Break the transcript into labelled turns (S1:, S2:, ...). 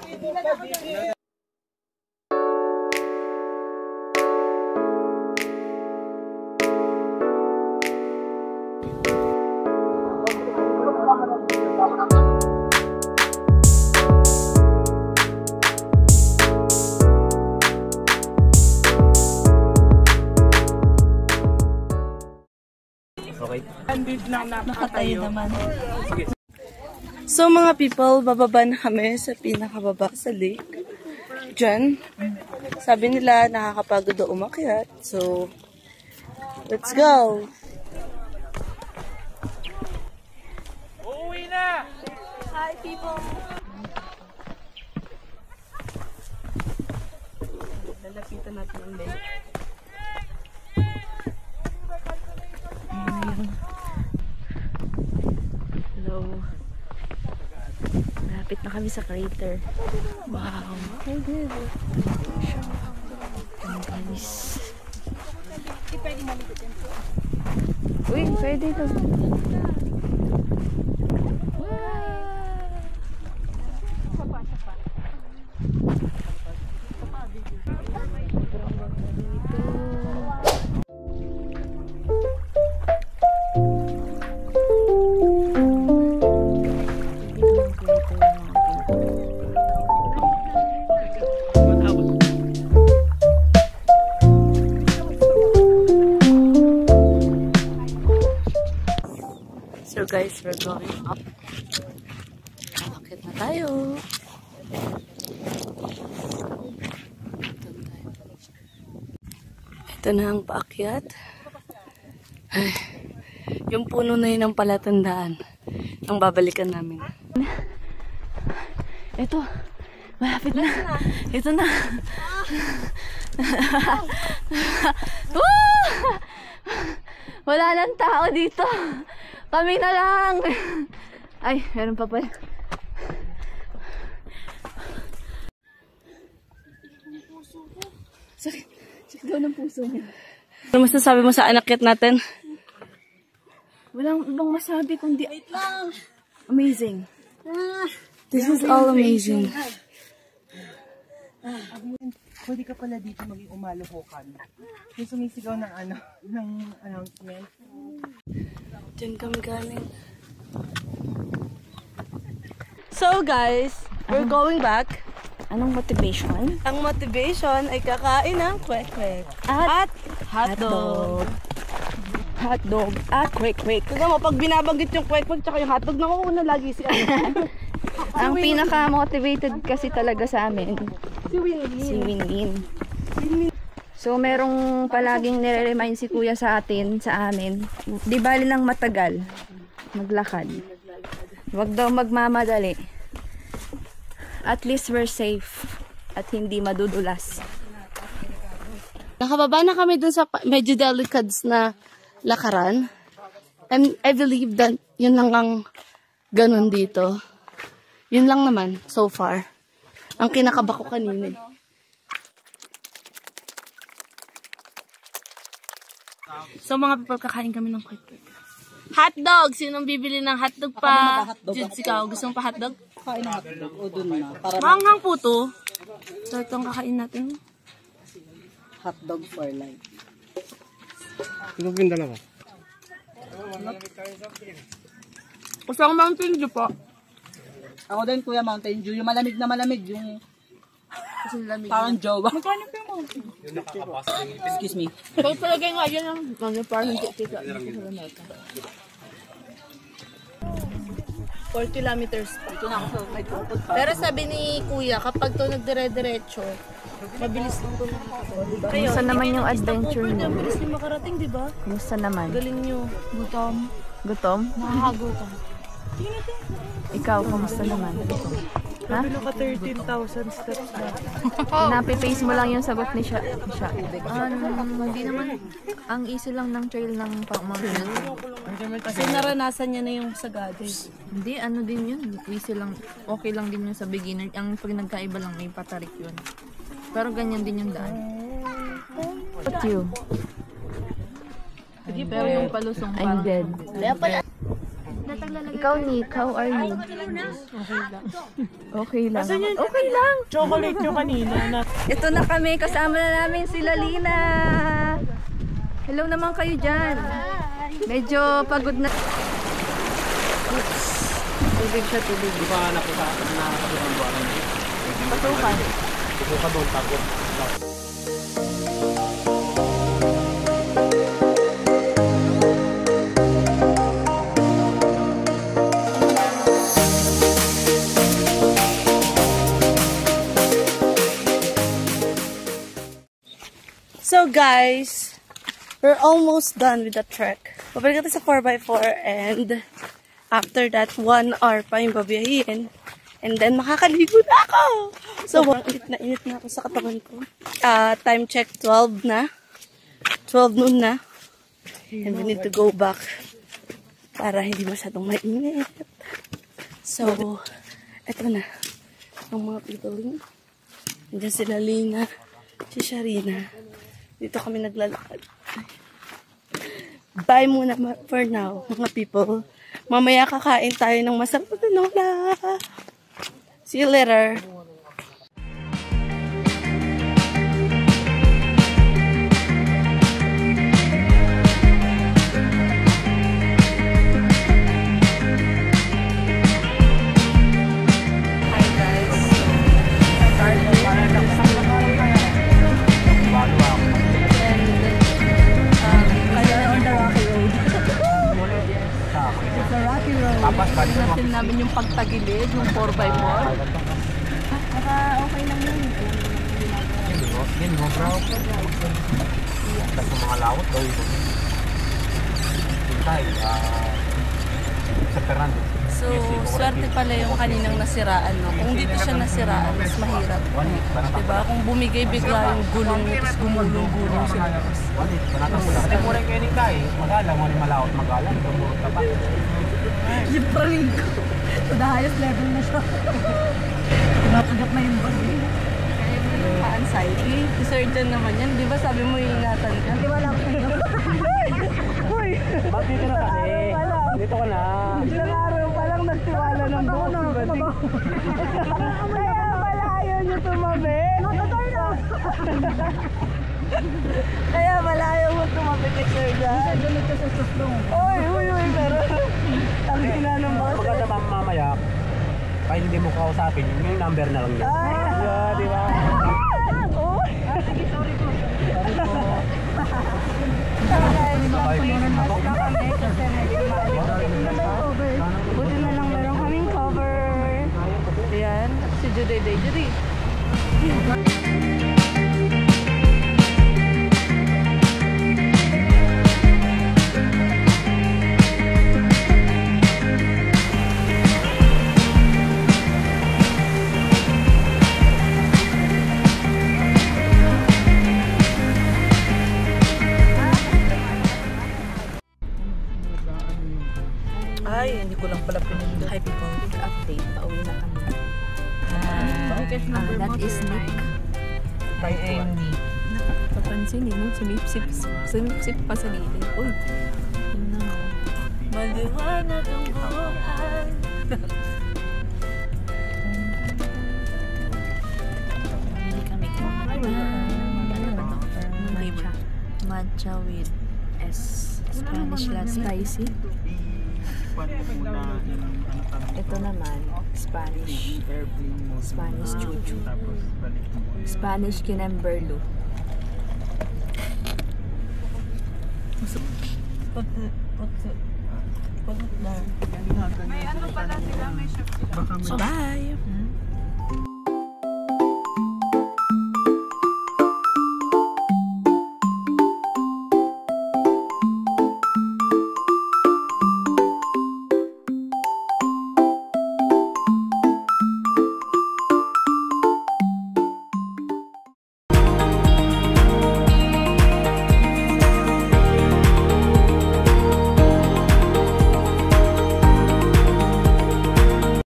S1: Okay.
S2: Nakatayo naman. So mga people, bababa na kami sa pinakababa sa lake. Diyan. Sabi nila nakakapagod daw umakyat. So, let's go!
S1: Uuwi na!
S2: Hi people! Lalapitan natin ang lake. Hello. Malapit na kami sa crater. Wow. Guys. Uy, pwede ito. So guys, we're going up. Akit na tayo. Ito na ang paakyat. Ay, yung puno na yun ang palatandaan ang babalikan namin. Ito, malapit na. Ito na. Wala nang tao dito. Kami na lang. Ay, meron pa pala. Sakit daw ng puso niya. Ano masasabi mo sa anakyat natin? Walang ibang masabi kundi amazing. This is all amazing.
S1: Pwede ka pala dito maging umaluhokan. Yung sumisigaw ng ng announcement.
S2: Diyan kami galing. So guys, we're going back.
S3: Anong motivation?
S2: Ang motivation ay kakain ng kwek-kwek at hotdog.
S3: Hotdog at kwek-kwek.
S2: Tignan mo, pag binabanggit yung kwek-kwek tsaka yung hotdog, nakuuna lagi si
S3: Ang pinaka-motivated kasi talaga sa amin,
S2: si Winnie.
S3: si Winnie. So, merong palaging nire-remind si Kuya sa atin, sa amin, di bali lang matagal, maglakad. Huwag daw magmamadali. At least we're safe at hindi madudulas.
S2: Nakababa na kami dun sa medyo delicate na lakaran. And I believe that yun lang ang ganun dito. Yun lang naman, so far. Ang kinakaba ko kanina. So mga people, kakain kami ng kwek-kwek. Hotdog! Sinong bibili ng hotdog pa? Judes, ikaw. Gusto mo pa hotdog?
S1: Kain ng hotdog o dun na.
S2: Manghang po to. So itong kakain natin.
S1: Hotdog for life.
S4: Ito yung dalawa.
S2: Isang Mountain Dew po.
S1: Ako din Kuya Mountain Dew. Yung malamig na malamig. Yung parang jowa. Magkano pa yung Mountain Dew? Excuse me.
S2: So talaga nga yun ang parang tita. 4 kilometers.
S1: Ito na ako sa may tupod pa.
S2: Pero sabi ni Kuya, kapag to nagdire-diretso, mabilis lang to.
S3: Kumusta naman yung adventure niyo?
S2: Mabilis niyo makarating, di ba?
S3: Kumusta naman?
S2: Galing niyo. Gutom.
S3: Gutom?
S2: Nakakagutom.
S3: Ikaw, kumusta naman? Ha?
S1: Naka 13,000 steps na.
S3: Napipace mo lang yung sagot ni siya. Hindi naman. Ang easy lang ng trail ng mountain.
S2: Kasi naranasan niya na yung Sagados.
S3: Hindi, ano din yun. Easy lang. Okay lang din yun sa beginner. Ang pag nagkaiba lang, may patarik yun. Pero ganyan din yung daan. What you?
S2: Sige,
S3: Pero yung palusong pa. I'm dead.
S2: Kaya pala.
S3: Ikaw, Nick, how are you? Okay lang. Okay lang.
S2: Chocolate nyo kanina.
S3: Ito na kami, kasama na namin si Lalina. Hello naman kayo dyan. Medyo pagod na. Oops. Tubig siya, tubig.
S4: Di ba nakapagbuhan mo?
S3: Pasukan.
S4: Pasukan doon, tapos.
S2: So guys, we're almost done with the trek. Babalik natin sa 4x4 and after that, 1 hour pa yung babiyahin. And then, makakaligo na ako! So, init na ako sa katawan ko. Time check, 12 na. 12 noon na. And we need to go back para hindi masyadong mainit. So, eto na. Ang mga people. Nandiyan sila Lina, si Sharina. Dito kami naglalakad. Bye muna for now, mga people. Mamaya kakain tayo ng masarap na tinola. See you later. Natin namin yung pagtagilid, yung 4x4.
S3: Baka okay lang yun.
S4: Yan mo, bro. Tapos mga lawot daw yun. Hintay, sa Fernando.
S2: So, swerte pala yung kaninang nasiraan, no? Kung dito siya nasiraan, mas mahirap. Diba? Kung bumigay bigla yung gulong, tapos gumulong-gulong siya.
S4: Kasi mo rin kayo nintay. Magalang mo rin malawot, magalang. Tumurot ka pa.
S2: Yung praling ko. So, the highest level na siya. Pinakagat na yung bag. Kaya mo yung pa-anxiety. Surgeon naman yan. Di ba sabi mo ingatan ka? Di ba lang ko kayo? Uy!
S4: Ba't dito na kasi? Dito ka na.
S2: Ilang araw pa lang nagtiwala ng buhok. Kaya malayo nyo tumabi. Kaya malayo mo tumabi kay surgeon. Surgeon ka sa suslong. Uy, pero ang ginanong mo.
S4: Maganda pa mamaya, kahit hindi mo kausapin, yung number na lang yun. Yeah, di ba?
S3: Sige, sorry po.
S2: Buti na lang meron kaming cover. Ayan, si Judy. Ay, hindi ko lang pala pinindot. Hi people,
S3: Update, pauwi na kami. That is Nick.
S1: By Amy.
S3: Papansin eh, no? Sumipsip pa sa gilid. Uy, yun na nga.
S2: maliwanag ang buhay.
S3: Bili kami matcha with Spanish latte spicy. Ito naman, Spanish chuchu. Spanish kinemberlo.
S2: So, bye!